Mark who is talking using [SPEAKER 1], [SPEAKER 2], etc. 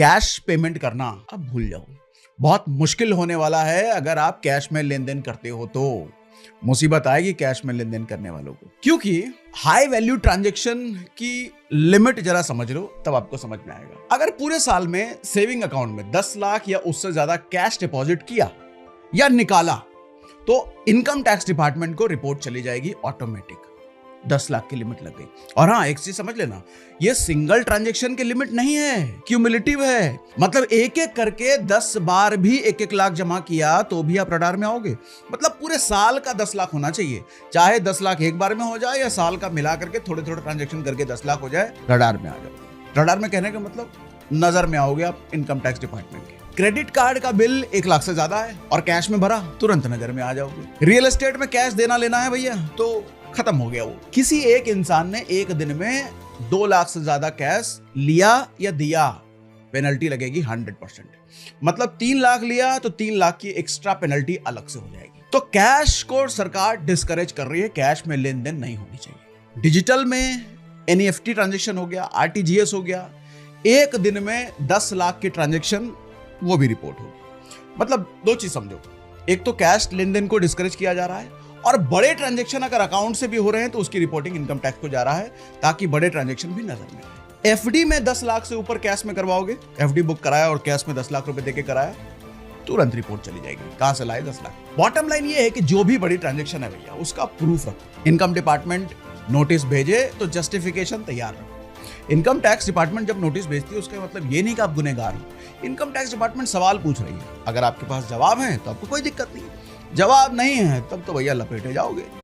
[SPEAKER 1] Cash payment करना अब भूल जाओ। बहुत मुश्किल होने वाला है अगर आप कैश में लेन देन करते हो तो मुसीबत आएगी कैश में लेन देन करने वालों को, क्योंकि हाई वैल्यू ट्रांजैक्शन की लिमिट जरा समझ लो तब आपको समझ में आएगा। अगर पूरे साल में सेविंग अकाउंट में 10 लाख या उससे ज्यादा कैश डिपॉजिट किया या निकाला तो इनकम टैक्स डिपार्टमेंट को रिपोर्ट चली जाएगी ऑटोमेटिक। 10 लाख की लिमिट लग गई। और हाँ, एक चीज समझ लेना, ये सिंगल ट्रांजैक्शन की लिमिट नहीं है, क्यूमुलेटिव है। मतलब एक एक करके 10 बार भी 1-1 लाख जमा किया तो भी आप रडार में आओगे। मतलब पूरे साल का 10 लाख होना चाहिए, चाहे 10 लाख एक बार में हो जाए या साल का मिला करके थोड़े थोड़े ट्रांजैक्शन करके 10 लाख हो जाए, रडार में आ जाओगे। रडार में कहने का मतलब नजर में आओगे आप इनकम टैक्स डिपार्टमेंट के। क्रेडिट कार्ड का बिल 1 लाख से ज्यादा है और कैश में भरा, तुरंत नजर में आ जाओगे। रियल एस्टेट में कैश देना लेना है भैया तो खत्म हो गया वो। किसी एक इंसान ने एक दिन में 2 लाख से ज्यादा कैश लिया या दिया, पेनल्टी लगेगी 100%। मतलब 3 लाख लिया तो 3 लाख की एक्स्ट्रा पेनल्टी अलग से हो जाएगी। तो कैश को सरकार डिस्करेज कर रही है, कैश में लेन देन नहीं होनी चाहिए। डिजिटल में NEFT ट्रांजेक्शन हो गया, RTGS हो गया, एक दिन में 10 लाख की ट्रांजेक्शन वो भी रिपोर्ट होगी। मतलब 2 चीज समझो, एक तो कैश लेन देन को डिस्करेज किया जा रहा है और बड़े ट्रांजैक्शन अगर अकाउंट से भी हो रहे हैं तो उसकी रिपोर्टिंग इनकम टैक्स को जा रहा है ताकि बड़े ट्रांजैक्शन भी नजर में आए। FD में 10 लाख से ऊपर कैश में करवाओगे, FD बुक कराया और कैश में 10 लाख रुपए देके कराया, तुरंत रिपोर्ट चली जाएगी, कहां से लाए 10 लाख। बॉटम लाइन ये है कि जो भी बड़ी ट्रांजैक्शन है भैया उसका प्रूफ रखो। इनकम डिपार्टमेंट नोटिस भेजे तो जस्टिफिकेशन तैयार रखो। इनकम टैक्स डिपार्टमेंट जब नोटिस भेजती है उसका मतलब ये नहीं कि आप गुनहगार हो। इनकम टैक्स डिपार्टमेंट सवाल पूछ रही है, अगर आपके पास जवाब है तो आपको कोई दिक्कत नहीं है, जवाब नहीं है तब तो भैया लपेटे जाओगे।